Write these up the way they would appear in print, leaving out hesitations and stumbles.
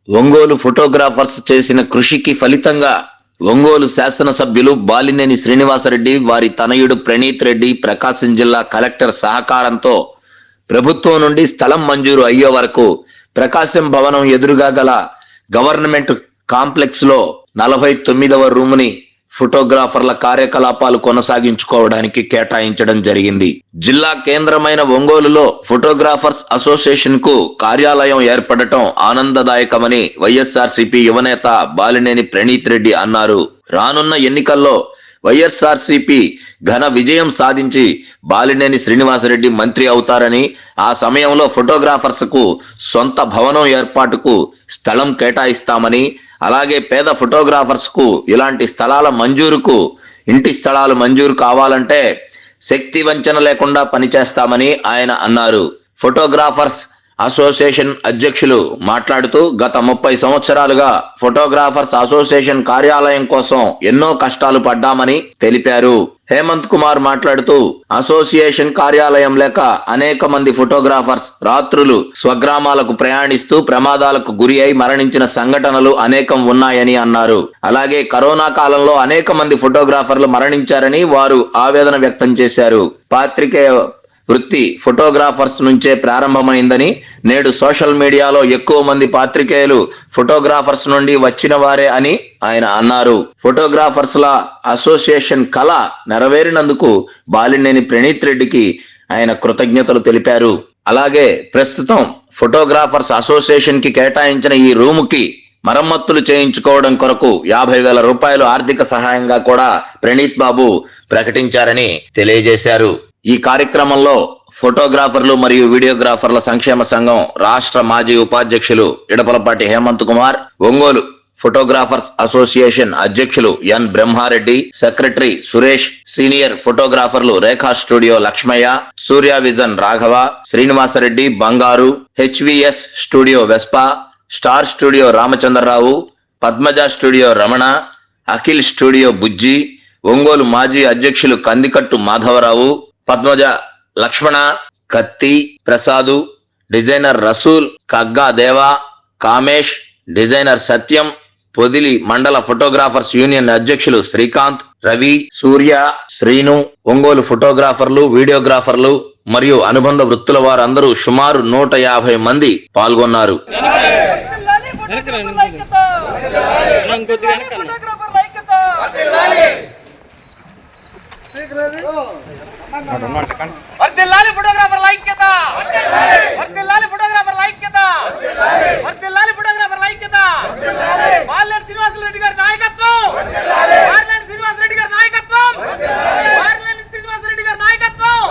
Ongole photographers చేసిన కృషికి ఫలితంగా ఒంగోలు శాసనసభ్యులు బాలినేని శ్రీనివాసరెడ్డి, వారి తనయుడు ప్రణీత్ రెడ్డి ప్రకాశం జిల్లా కలెక్టర్ సహకారంతో ప్రభుత్వం నుండి స్థలం మంజూరు అయ్యే వరకు ప్రకాశం భవనం ఎదురుగా గల గవర్నమెంట్ కాంప్లెక్స్ లో 49వ రూముని ఫోటోగ్రాఫర్ల కార్యకలాపాలు కొనసాగించుకోవడానికి కేటాయించడం జరిగింది. జిల్లా కేంద్రమైన ఒంగోలులో ఫోటోగ్రాఫర్స్ అసోసియేషన్ కు కార్యాలయం ఏర్పడటం ఆనందదాయకమని వైఎస్ఆర్సీపీ యువనేత బాలినేని ప్రణీత్ రెడ్డి అన్నారు. రానున్న ఎన్నికల్లో వైఎస్ఆర్సీపీ ఘన విజయం సాధించి బాలినేని శ్రీనివాసరెడ్డి మంత్రి అవుతారని, ఆ సమయంలో ఫోటోగ్రాఫర్స్ కు సొంత భవనం ఏర్పాటుకు స్థలం కేటాయిస్తామని, అలాగే పేద ఫోటోగ్రాఫర్స్ కు ఇలాంటి స్థలాల మంజూరుకు ఇంటి స్థలాలు మంజూరు కావాలంటే శక్తి వంచన లేకుండా పనిచేస్తామని ఆయన అన్నారు. ఫోటోగ్రాఫర్స్ అసోసియేషన్ అధ్యక్షులు మాట్లాడుతూ గత 30 సంవత్సరాలుగా ఫోటోగ్రాఫర్స్ అసోసియేషన్ కార్యాలయం కోసం ఎన్నో కష్టాలు పడ్డామని తెలిపారు. హేమంత్ కుమార్ మాట్లాడుతూ అసోసియేషన్ కార్యాలయం లేక అనేక మంది ఫోటోగ్రాఫర్స్ రాత్రులు స్వగ్రామాలకు ప్రయాణిస్తూ ప్రమాదాలకు గురి అయి మరణించిన సంఘటనలు అనేకం ఉన్నాయని అన్నారు. అలాగే కరోనా కాలంలో అనేక మంది ఫోటోగ్రాఫర్లు మరణించారని వారు ఆవేదన వ్యక్తం చేశారు. పాత్రికేయ వృత్తి ఫోటోగ్రాఫర్స్ నుంచే ప్రారంభమైందని, నేడు సోషల్ మీడియాలో ఎక్కువ మంది పాత్రికేయులు ఫోటోగ్రాఫర్స్ నుండి వచ్చిన వారే అని ఆయన అన్నారు. ఫోటోగ్రాఫర్స్ ల అసోసియేషన్ కళ నెరవేరినందుకు బాలినేని ప్రణీత్ రెడ్డికి ఆయన కృతజ్ఞతలు తెలిపారు. అలాగే ప్రస్తుతం ఫోటోగ్రాఫర్స్ అసోసియేషన్ కి కేటాయించిన ఈ రూముకి మరమ్మతులు చేయించుకోవడం కొరకు 50,000 రూపాయలు ఆర్థిక సహాయంగా కూడా ప్రణీత్ బాబు ప్రకటించారని తెలియజేశారు. ఈ కార్యక్రమంలో ఫోటోగ్రాఫర్లు మరియు వీడియోగ్రాఫర్ల సంక్షేమ సంఘం రాష్ట్ర మాజీ ఉపాధ్యక్షులు ఇడపలపాటి హేమంత్ కుమార్, ఒంగోలు ఫోటోగ్రాఫర్స్ అసోసియేషన్ అధ్యక్షులు N Brahmareddy, secretary Suresh, senior ఫోటోగ్రాఫర్లు Rekha studio Lakshmaiah, Surya vision Raghava, Srinivasareddy Bangaru, HVS studio Vespa, star studio Ramachandrarao, Padmaja studio Ramana, Akhil studio Bujji, Ongole మాజీ అధ్యక్షులు కందికట్టు మాధవరావు, పద్మజ లక్ష్మణ, కత్తి ప్రసాదు, డిజైనర్ రసూల్, కగ్గా దేవా, కామేష్, డిజైనర్ సత్యం, పొదిలి మండల ఫోటోగ్రాఫర్స్ యూనియన్ అధ్యక్షులు శ్రీకాంత్, రవి, సూర్య, శ్రీను, ఒంగోలు ఫోటోగ్రాఫర్లు, వీడియోగ్రాఫర్లు మరియు అనుబంధ వృత్తుల వారందరూ సుమారు 150 మంది పాల్గొన్నారు. వర్ధిల్లాలి ఫోటోగ్రాఫర్ల ఐక్యత, వర్ధిల్లాలి ఫోటోగ్రాఫర్ల ఐక్యత, వర్ధిల్లాలి ఫోటోగ్రాఫర్ల ఐక్యత. బాలినేని శ్రీనివాసరెడ్డి గారి నాయకత్వం, బాలినేని శ్రీనివాసరెడ్డి గారి నాయకత్వం, బాలినేని శ్రీనివాసరెడ్డి గారి నాయకత్వం.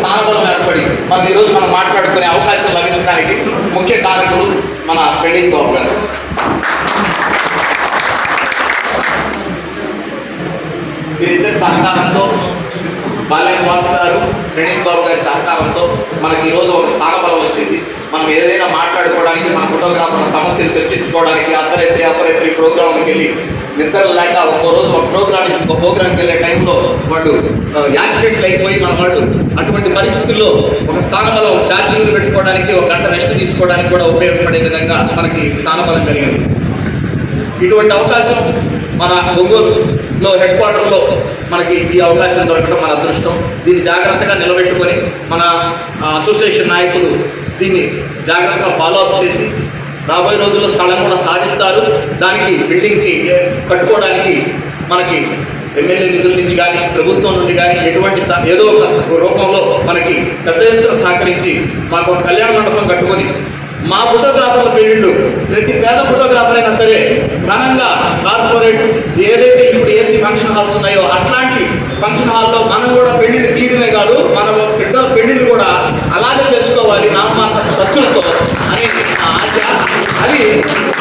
స్థానబలం ఏర్పడి మనకి ఈరోజు మనం మాట్లాడుకునే అవకాశం లభించడానికి ముఖ్య కారకులు మన ప్రణీత్ బాబు గారు. వీరిద్దరి సహకారంతో బాలేని వాసు గారు, ప్రణీత్ బాబు గారి సహకారంతో మనకి ఈరోజు ఒక స్థానబలం వచ్చింది. మనం ఏదైనా మాట్లాడుకోవడానికి, మన ఫోటోగ్రాఫర్ల సమస్యలు చర్చించుకోవడానికి అర్ధరాత్రి ప్రోగ్రాంకి వెళ్ళి నిద్ర లేక ఒక్కో రోజు ఒక ప్రోగ్రాం నుంచి ఇంకో ప్రోగ్రాంకి వెళ్ళే టైంలో వాళ్ళు యాక్సిడెంట్లు అయిపోయి మన వాళ్ళు అటువంటి పరిస్థితుల్లో ఒక స్థానబలం ఛార్జీలు పెట్టుకోవడానికి, ఒక గంట రెస్ట్ తీసుకోవడానికి కూడా ఉపయోగపడే విధంగా మనకి స్థానబలం కలిగింది. ఇటువంటి అవకాశం మన ఒంగోలులో హెడ్ క్వార్టర్లో మనకి ఈ అవకాశం దొరకడం మన అదృష్టం. దీన్ని జాగ్రత్తగా నిలబెట్టుకొని మన అసోసియేషన్ నాయకులు దీన్ని జాగ్రత్తగా ఫాలో అప్ చేసి రాబోయే రోజుల్లో స్థలం కూడా సాధిస్తారు. దానికి బిల్డింగ్కి కట్టుకోవడానికి మనకి ఎమ్మెల్యే నిధుల నుంచి కానీ, ప్రభుత్వం నుండి కానీ ఎటువంటి ఏదో ఒక రూపంలో మనకి పెద్ద ఎత్తున సహకరించి మాకు ఒక కళ్యాణ మండపం కట్టుకొని మా ఫోటోగ్రాఫర్ల పెళ్ళిళ్ళు ప్రతి పేద ఫోటోగ్రాఫర్ అయినా సరే ఘనంగా కార్పొరేట్ ఏదైతే ఇప్పుడు ఏసీ ఫంక్షన్ హాల్స్ ఉన్నాయో అట్లాంటి ఫంక్షన్ హాల్లో మనం కూడా పెళ్లిళ్ళు తీయడమే కాదు, మన బిడ్డల పెళ్లిళ్ళు కూడా అలాగే చేసుకోవాలి నామమాత్ర ఖర్చులతో అనేది ఆశ. అది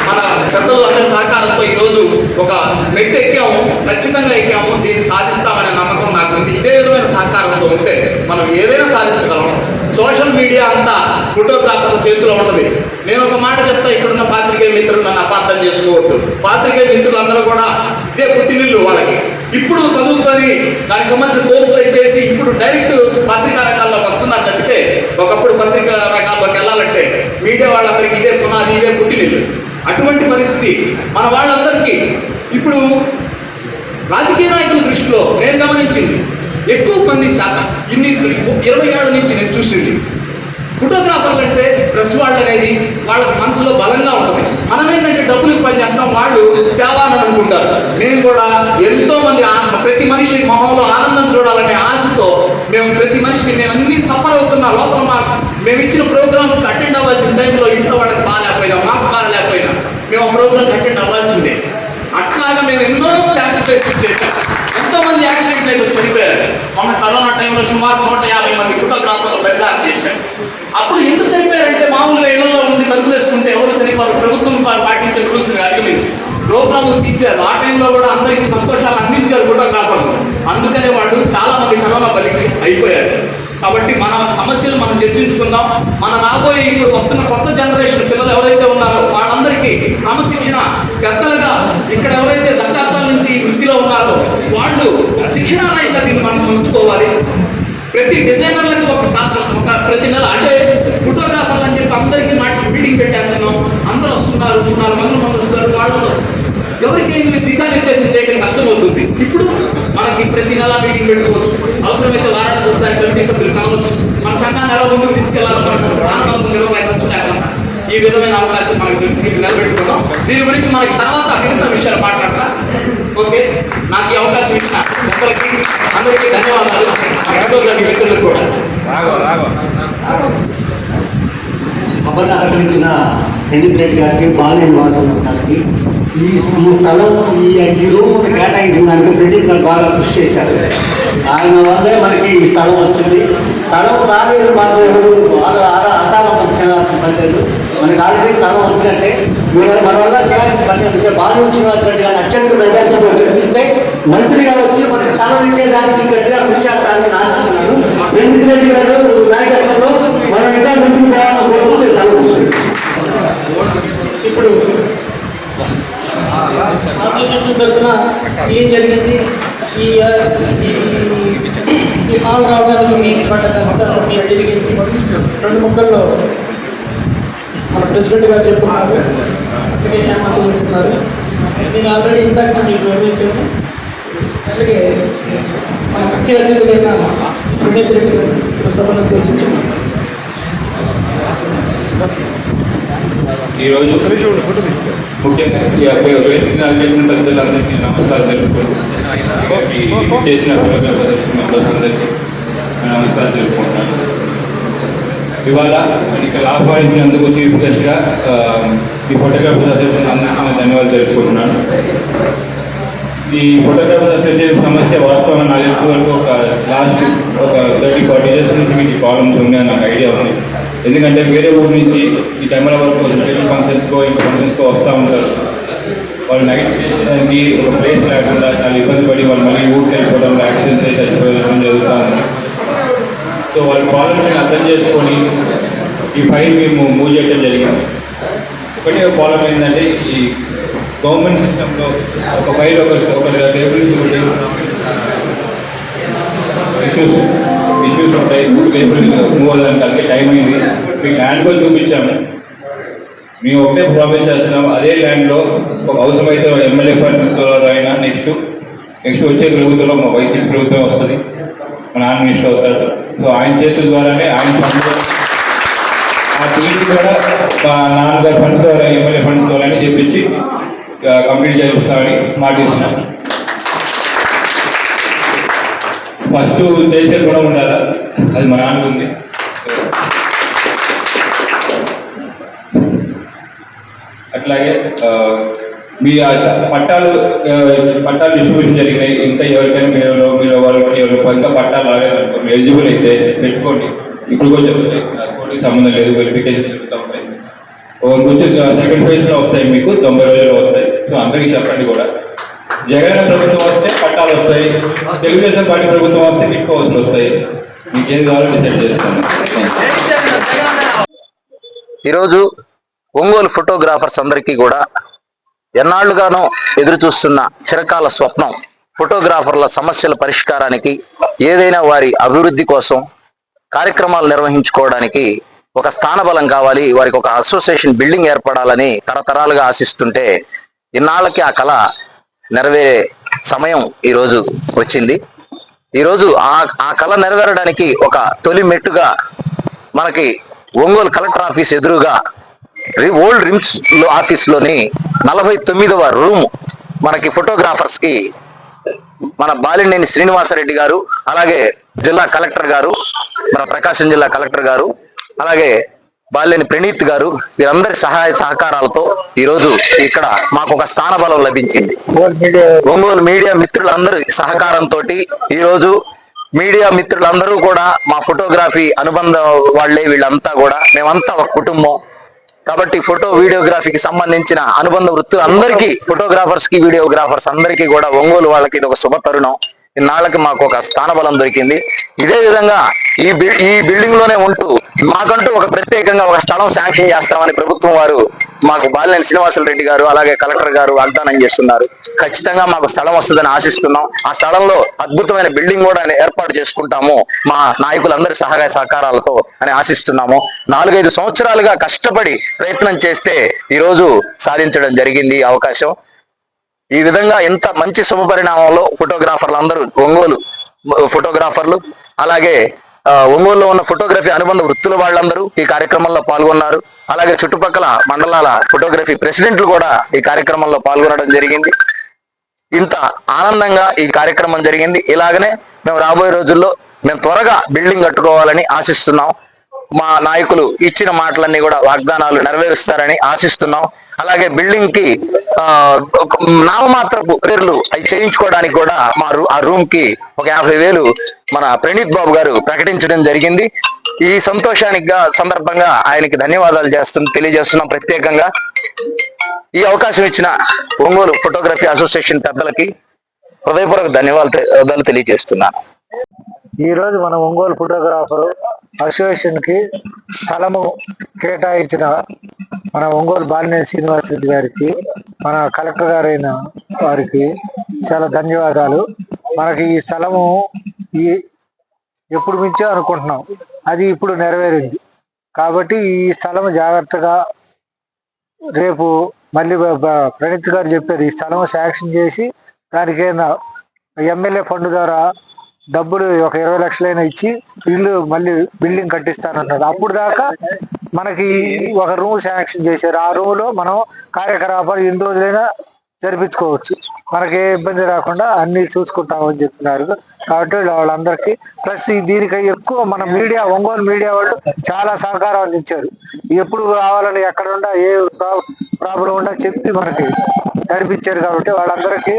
మన పెద్దలు అందరి సహకారంతో ఈరోజు ఒక మెట్టు ఎక్కాము, ఖచ్చితంగా ఎక్కాము. దీన్ని సాధిస్తామనే నమ్మకం నాకు ఉంది. ఇదే విధమైన సహకారంతో ఉంటే మనం ఏదైనా సాధించగలం. సోషల్ మీడియా అంతా ఫోటోగ్రాఫర్ల చేతిలో ఉంటుంది. నేను ఒక మాట చెప్తా, ఇక్కడున్న పాత్రికేయ మిత్రులు నన్ను అపార్థం చేసుకోవద్దు. పాత్రికేయ మిత్రులందరూ కూడా ఇదే పుట్టినిల్లు వాళ్ళకి. ఇప్పుడు చదువుకొని దానికి సంబంధించిన కోర్సులు చేసి ఇప్పుడు డైరెక్ట్ పత్రికా రంగాల్లోకి వస్తున్నారు తప్పితే ఒకప్పుడు పత్రికా రంగాల్లోకి వెళ్ళాలంటే మీడియా వాళ్ళందరికీ ఇదే పునాది, ఇదే పుట్టినిల్లు. అటువంటి పరిస్థితి మన వాళ్ళందరికీ ఇప్పుడు రాజకీయ నాయకుల దృష్టిలో నేను గమనించింది ఎక్కువ మంది శాతం 20 ఏళ్ళ నుంచి నేను చూసింది ఫోటోగ్రాఫర్లు అంటే ప్రెస్ వాళ్ళు అనేది వాళ్ళకి మనసులో బలంగా ఉంటుంది. మనం ఏంటంటే డబ్బులకు పని చేస్తాం, వాళ్ళు సేవ అని అనుకుంటారు. మేము కూడా ఎంతో మంది ప్రతి మనిషి మొహంలో ఆనందం చూడాలనే ఆశతో మేము ప్రతి మనిషిని మేము అన్ని సఫర్ అవుతున్నా లోపల మేము ఇచ్చిన ప్రోగ్రామ్కి అటెండ్ అవ్వాల్సిన టైంలో ఇంట్లో వాళ్ళకి బాగాలేకపోయినా, మాకు బాగాలేకపోయినా మేము ఆ ప్రోగ్రామ్కి అటెండ్ అవ్వాల్సిందే. అట్లాగా మేము ఎన్నో సాక్రిఫైస్ చేశాం. ఎంతోమంది యాక్సిడెంట్ అయిపోయి చనిపోయారు. మొన్న కరోనా టైంలో సుమారు 150 మంది ఫోటోగ్రాఫర్లు బెల్లాన్ చేశారు. అప్పుడు ఎందుకు చనిపోయారంటే మామూలుగా ఇళ్లలో ఉండి తలుపులు వేసుకుంటే ఎవరు చనిపోరు, ప్రభుత్వం పాటించే రూల్స్ అధిగమించి ప్రోగ్రాములు తీశారు. ఆ టైంలో కూడా అందరికీ సంతోషాలు అందించారు ఫోటోగ్రాఫర్లు. అందుకనే వాళ్ళు చాలా మంది కరోనా బలికి అయిపోయారు. కాబట్టి మన సమస్యలు మనం చర్చించుకుందాం. మన రాబోయే ఇప్పుడు వస్తున్న కొత్త జనరేషన్ పిల్లలు ఎవరైతే ఉన్నారో వాళ్ళందరికీ క్రమశిక్షణ పెద్దలుగా ఇక్కడ ఎవరైతే దశాబ్దాల నుంచి ఈ వృత్తిలో ఉన్నారో వాళ్ళు శిక్షణారాయంగా దీన్ని మనం ఉంచుకోవాలి. ప్రతి డిజైనర్లకి ఒక ప్రతి నెల అంటే ఫోటోగ్రాఫర్లు అని చెప్పి అందరికీ మీటింగ్ పెట్టేస్తున్నాం. అందరూ వస్తున్నారు, 3-4 మంది వస్తారు. వాళ్ళు ఎవరికి దిశానిర్దేశం చేయడం కష్టమవుతుంది. ఇప్పుడు మనకి ప్రతి నెల మీటింగ్ పెట్టుకోవచ్చు, అవసరమైతే వారానికి ఒకసారి కమిటీ సభ్యులు కావచ్చు. మన సంఘాన్ని ఎలా ముందుకు తీసుకెళ్లాలో మనకు స్థానం నిర్వహించవచ్చు లేకుండా ఈ విధమైన అవకాశం మనకి దీన్ని నిలబెట్టుకున్నాం. దీని గురించి మనకి తర్వాత మిగతా విషయాలు మాట్లాడతా. ఓకే, నాకు ఈ అవకాశం ఇచ్చిన అందరికీ ధన్యవాదాలు. ఫోటోగ్రఫీ మిత్రులకు కూడా సభను అలంకరించిన ప్రణీత్ రెడ్డి గారికి, బాలేని వాసు గారికి, ఈ స్థలం ఈ రూమ్ కేటాయించడానికి ప్రణీత్ గారు బాగా కృషి చేశారు. ఆయన వల్లే మనకి ఈ స్థలం వచ్చింది. స్థలం రాలేదు మనం అసామర్థం చేయాల్సిన పని లేదు. మనకి ఆల్రెడీ స్థలం వచ్చినట్టే మన వల్ల చేయాల్సిన పని. అందుకే బాలేని శ్రీనివాస్ రెడ్డి గారిని అత్యంత మెజార్టీతో గెలిపిస్తే మంత్రి గారు వచ్చి మనకి స్థలం ఇచ్చేదానికి గట్టిగా కృషి చేస్తారని ఆశిస్తున్నాను. ప్రణీత్ రెడ్డి గారు నాయకత్వంలో మనం ఇంకా ముందుకు పోవాలని కోరుకుంటే సెలవు వచ్చింది. ఇప్పుడు అసోసియేషన్ తరఫున ఏం జరిగింది, ఈ హాల్ రావడానికి మీకు పడ్డ కష్టాలు జరిగింది 2 ముక్కల్లో మన ప్రెసిడెంట్ గారు చెప్పుకున్నారు, అప్లికేషన్ మాత్రం చెప్తున్నారు. నేను ఆల్రెడీ ఇంతకు మీకు వివరించాను. అలాగే మన ముఖ్య అతిథులైన ప్రణీత్ రెడ్డి సభను ఉద్దేశించాను. ఈరోజు ముఖ్యంగా వేదిక చేసిన పెద్దలందరికీ నమస్కారం తెలుపుకుంటూ చేసిన మెంబర్స్ అందరికీ నమస్కారం తెలుపుకుంటున్నాను. ఇవాళ ఇక్కడ ఆహ్వానించినందుకు చీఫ్ గెస్ట్గా ఈ ఫోటోగ్రాఫర్ అసోసియేషన్ ధన్యవాదాలు తెలుపుకుంటున్నాను. ఈ ఫోటోగ్రాఫర్ అసోసియేషన్ సమస్య వాస్తవం ప్రస్తుతం నాకు తెలిసిన వరకు లాస్ట్ 30-40 ఇయర్స్ నుంచి మీకు ప్రాబ్లమ్స్ ఉన్నాయని నాకు ఐడియా ఉంది. ఎందుకంటే వేరే ఊరు నుంచి ఈ టైంల వరకు స్పెషల్ ఫంక్షన్స్కో ఇంకా ఫంక్షన్స్కో వస్తూ ఉంటారు. వాళ్ళు నైట్ దానికి ఒక ప్లేస్ లేకుండా చాలా ఇబ్బంది పడి వాళ్ళు మళ్ళీ ఊరికి వెళ్ళిపోవడం, యాక్సిడెంట్స్ అయితే చచ్చిపోవడం జరుగుతూ ఉంది. సో వాళ్ళ ప్రాబ్లమ్ని అర్థం చేసుకొని ఈ ఫైల్ మేము మూవ్ చేయడం జరిగింది. ఒకటే ప్రాబ్లం ఏంటంటే ఈ గవర్నమెంట్ సిస్టంలో ఒక ఫైల్ ఒక టేబుల్ ఇష్యూస్ ఉంటాయి. టేబుల్ మూవ్ అవ్వడానికి అలాగే టైం అయింది. మీకు ల్యాండ్ కూడా చూపించాము. మేము ఒకటే ప్రామిస్ చేస్తున్నాం, అదే ల్యాండ్లో ఒక అవసరమైతే ఎమ్మెల్యే ఫండ్తో అయినా నెక్స్ట్ వచ్చే ప్రభుత్వంలో మా వైసీపీ ప్రభుత్వం వస్తుంది, మా నాన్న మినిస్టర్ అవుతారు. సో ఆయన చేతుల ద్వారానే ఆయన ఫండ్ ఆ టీవీ కూడా మా నాన్నగారి ఫండ్ ద్వారా ఎమ్మెల్యే ఫండ్స్ ద్వారా చేపించి కంప్లీట్ చేస్తామని మాటిస్తున్నాం. ఫస్ట్ చేసే గుణం ఉండాలా, అది మా నాన్నకు ఉంది. అట్లాగే మీ పట్టాలు డిస్ట్రిబ్యూషన్ జరిగినాయి. ఇంకా ఎవరికైనా మీరు వాళ్ళకి ఇంకా పట్టాలు రాలేదనుకో, మీరు ఎలిజిబుల్ అయితే పెట్టుకోండి. ఇప్పుడు కూడా చెప్తాయి, కోర్టుకి సంబంధం లేదు, వెరిఫికేషన్ జరుగుతూ ఉంటాయి. కొంచెం సెకండ్ ఫేజ్లో వస్తాయి, మీకు 90 రోజుల్లో వస్తాయి. సో అందరికీ చెప్పండి కూడా. జగన్ ప్రభుత్వం వస్తే పట్టాలు వస్తాయి, తెలుగుదేశం పార్టీ ప్రభుత్వం వస్తే కిట్ హౌస్లు వస్తాయి. మీకు ఏది కావాలో డిసైడ్ చేస్తాను. ఈరోజు ఒంగోలు ఫోటోగ్రాఫర్స్ అందరికీ కూడా ఎన్నాళ్లుగానో ఎదురు చూస్తున్న చిరకాల స్వప్నం, ఫోటోగ్రాఫర్ల సమస్యల పరిష్కారానికి, ఏదైనా వారి అభివృద్ధి కోసం కార్యక్రమాలు నిర్వహించుకోవడానికి ఒక స్థానబలం కావాలి, వారికి ఒక అసోసియేషన్ బిల్డింగ్ ఏర్పడాలని తరతరాలుగా ఆశిస్తుంటే ఇన్నాళ్ళకి ఆ కళ నెరవేరే సమయం ఈరోజు వచ్చింది. ఈరోజు ఆ కళ నెరవేరడానికి ఒక తొలి మెట్టుగా మనకి ఒంగోలు కలెక్టర్ ఆఫీస్ ఎదురుగా ఓల్డ్ రిమ్స్ ఆఫీస్లోని 49వ రూమ్ మనకి ఫోటోగ్రాఫర్స్ కి మన బాలినేని శ్రీనివాసరెడ్డి గారు, అలాగే జిల్లా కలెక్టర్ గారు, మన ప్రకాశం జిల్లా కలెక్టర్ గారు, అలాగే బాలినేని ప్రణీత్ గారు, వీరందరి సహాయ సహకారాలతో ఈరోజు ఇక్కడ మాకు ఒక స్థానబలం లభించింది. ఒంగోలు మీడియా మిత్రులందరి సహకారంతో ఈరోజు మీడియా మిత్రులందరూ కూడా మా ఫోటోగ్రఫీ అనుబంధ వాళ్లే, వీళ్ళంతా కూడా మేమంతా ఒక కుటుంబం కాబట్టి ఫోటో వీడియోగ్రఫీకి సంబంధించిన అనుబంధ వృత్తులు అందరికీ, ఫోటోగ్రాఫర్స్ కి వీడియోగ్రాఫర్స్ అందరికీ కూడా ఒంగోలు వాళ్ళకి ఇది ఒక శుభ తరుణం. ఇన్నాళ్ళకి మాకు ఒక స్థానబలం దొరికింది. ఇదే విధంగా ఈ బిల్డింగ్ లోనే ఉంటూ మాకంటూ ఒక ప్రత్యేకంగా ఒక స్థలం శాంక్షన్ చేస్తామని ప్రభుత్వం వారు మాకు బాలినేని శ్రీనివాసరెడ్డి గారు, అలాగే కలెక్టర్ గారు వాగ్దానం చేస్తున్నారు. ఖచ్చితంగా మాకు స్థలం వస్తుందని ఆశిస్తున్నాం. ఆ స్థలంలో అద్భుతమైన బిల్డింగ్ కూడా ఏర్పాటు చేసుకుంటాము మా నాయకులందరి సహాయ సహకారాలతో అని ఆశిస్తున్నాము. 4-5 సంవత్సరాలుగా కష్టపడి ప్రయత్నం చేస్తే ఈరోజు సాధించడం జరిగింది ఈ అవకాశం. ఈ విధంగా ఎంత మంచి శుభ పరిణామంలో ఫోటోగ్రాఫర్లు అందరూ, ఒంగోలు ఫోటోగ్రాఫర్లు, అలాగే ఒంగోలులో ఉన్న ఫోటోగ్రఫీ అనుబంధ వృత్తుల వాళ్ళందరూ ఈ కార్యక్రమంలో పాల్గొన్నారు. అలాగే చుట్టుపక్కల మండలాల ఫోటోగ్రఫీ ప్రెసిడెంట్లు కూడా ఈ కార్యక్రమంలో పాల్గొనడం జరిగింది. ఇంత ఆనందంగా ఈ కార్యక్రమం జరిగింది. ఇలాగనే మేము రాబోయే రోజుల్లో మేము త్వరగా బిల్డింగ్ కట్టుకోవాలని ఆశిస్తున్నాం. మా నాయకులు ఇచ్చిన మాటలన్నీ కూడా వాగ్దానాలు నెరవేరుస్తారని ఆశిస్తున్నాం. అలాగే బిల్డింగ్ కి నామమాత్రపు పేర్లు అవి చేయించుకోవడానికి కూడా ఆ రూమ్ కి ఒక 50,000 మన ప్రణీత్ బాబు గారు ప్రకటించడం జరిగింది. ఈ సంతోషానికి సందర్భంగా ఆయనకి ధన్యవాదాలు తెలియజేస్తున్నాం. ప్రత్యేకంగా ఈ అవకాశం ఇచ్చిన ఒంగోలు ఫోటోగ్రఫీ అసోసియేషన్ పెద్దలకి హృదయపూర్వక ధన్యవాదాలు తెలియజేస్తున్నాను. ఈ రోజు మన ఒంగోలు ఫోటోగ్రాఫర్ అసోసియేషన్ కి స్థలము కేటాయించిన మన ఒంగోలు బాలినేని శ్రీనివాసరెడ్డి గారికి, మన కలెక్టర్ గారైన వారికి చాలా ధన్యవాదాలు. మనకి ఈ స్థలము ఎప్పుడు నుంచో అనుకుంటున్నాం, అది ఇప్పుడు నెరవేరింది. కాబట్టి ఈ స్థలము జాగ్రత్తగా రేపు మళ్ళీ ప్రణీత్ గారు చెప్పారు, ఈ స్థలం శాంక్షన్ చేసి దానికి ఎమ్మెల్యే ఫండ్ ద్వారా డబ్బులు ఒక 20 లక్షలైనా ఇచ్చి ఇల్లు మళ్ళీ బిల్డింగ్ కట్టిస్తానంటారు. అప్పుడు దాకా మనకి ఒక రూమ్ శాంక్షన్ చేశారు. ఆ రూమ్ లో మనం కార్యకలాపాలు ఎన్ని రోజులైనా జరిపించుకోవచ్చు, మనకి ఏ ఇబ్బంది రాకుండా అన్ని చూసుకుంటామని చెప్తున్నారు. కాబట్టి వాళ్ళందరికీ ప్లస్ దీనికి ఎక్కువ మన మీడియా, ఒంగోలు మీడియా వాళ్ళు చాలా సహకారం అందించారు. ఎప్పుడు కావాలని ఎక్కడ ఏ ప్రాబ్లం ఉండా చెప్పి మనకి నడిపించారు. కాబట్టి వాళ్ళందరికీ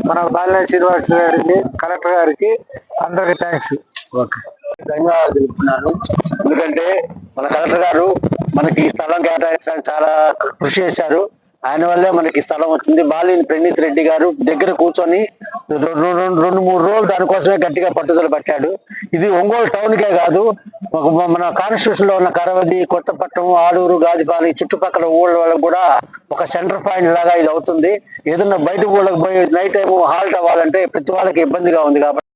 మన బాలినేని శ్రీనివాస్ గారికి, కలెక్టర్ గారికి అందరికి థ్యాంక్స్. ఓకే, ధన్యవాదాలు తెలుపుతున్నాను. ఎందుకంటే మన కలెక్టర్ గారు మనకి ఈ స్థలం కేటాయించడానికి చాలా కృషి చేశారు. ఆయన వల్లే మనకి స్థలం వచ్చింది. బాలినేని ప్రణీత్ రెడ్డి గారు దగ్గర కూర్చొని 2-3 రోజులు దానికోసమే గట్టిగా పట్టుదల పట్టాడు. ఇది ఒంగోలు టౌన్ కే కాదు, మన కాన్స్టిట్యూషన్ లో ఉన్న కరవది, కొత్తపట్నం, ఆడూరు, గాజుపాలి చుట్టుపక్కల ఊళ్ళ వాళ్ళకు కూడా ఒక సెంటర్ పాయింట్ లాగా ఇది అవుతుంది. ఏదన్నా బయట ఊళ్ళకి పోయి నైట్ టైం హాల్ట్ అవ్వాలంటే ప్రతి వాళ్ళకి ఇబ్బందిగా ఉంది. కాబట్టి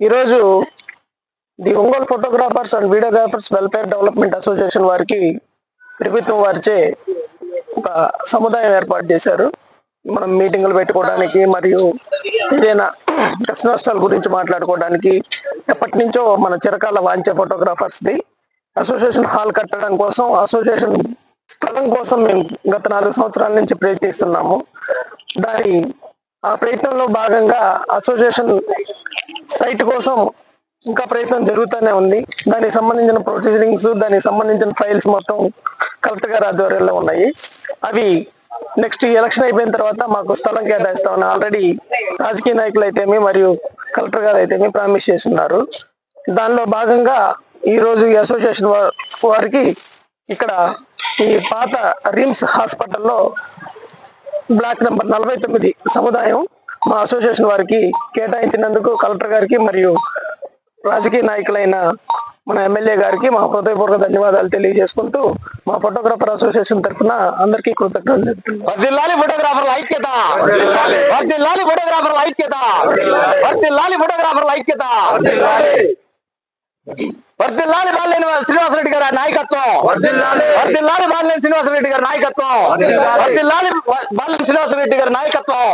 ఈరోజు the Ongole photographers and videographers welfare development association వారికి ప్రభుత్వం వారిచే ఒక సముదాయం ఏర్పాటు చేశారు. మనం మీటింగులు పెట్టుకోవడానికి మరియు ఏదైనా కష్ట నష్టాల గురించి మాట్లాడుకోవడానికి ఎప్పటి నుంచో మన చిరకాల వాంచే ఫోటోగ్రాఫర్స్ ది అసోసియేషన్ హాల్ కట్టడం కోసం, అసోసియేషన్ స్థలం కోసం మేము గత 4 సంవత్సరాల నుంచి ప్రయత్నిస్తున్నాము. ఆ ప్రయత్నంలో భాగంగా అసోసియేషన్ సైట్ కోసం ఇంకా ప్రయత్నం జరుగుతూనే ఉంది. దానికి సంబంధించిన ప్రొసీడింగ్స్, దానికి సంబంధించిన ఫైల్స్ మొత్తం కలెక్టర్ గారి ఆధ్వర్యంలో ఉన్నాయి. అవి నెక్స్ట్ ఎలక్షన్ అయిపోయిన తర్వాత మాకు స్థలం కేటాయిస్తామని ఆల్రెడీ రాజకీయ నాయకులు అయితేమి మరియు కలెక్టర్ గారు అయితేమి ప్రామిస్ చేస్తున్నారు. దానిలో భాగంగా ఈ రోజు ఈ అసోసియేషన్ వారికి ఇక్కడ ఈ పాత రిమ్స్ హాస్పిటల్లో బ్లాక్ నెంబర్ 49 సముదాయం మా అసోసియేషన్ వారికి కేటాయించినందుకు కలెక్టర్ గారికి మరియు రాజకీయ నాయకులైన మన ఎమ్మెల్యే గారికి మా హృదయపూర్వక ధన్యవాదాలు తెలియజేసుకుంటూ మా ఫోటోగ్రాఫర్ అసోసియేషన్ తరఫున అందరికీ కృతజ్ఞతలు చెప్తున్నాను. వర్ధిల్లాలి ఫోటోగ్రాఫర్ల ఐక్యత, వర్ధిల్లాలి ఫోటోగ్రాఫర్ల ఐక్యత, వర్ధిల్లాలి ఫోటోగ్రాఫర్ల ఐక్యత, వర్ధిల్లాలి బాలినేని శ్రీనివాసరెడ్డి గారి నాయకత్వం, వర్ధిల్లాలి బాలినేని శ్రీనివాసరెడ్డి గారి నాయకత్వం, వర్ధిల్లాలి బాలినేని శ్రీనివాసరెడ్డి గారి నాయకత్వం.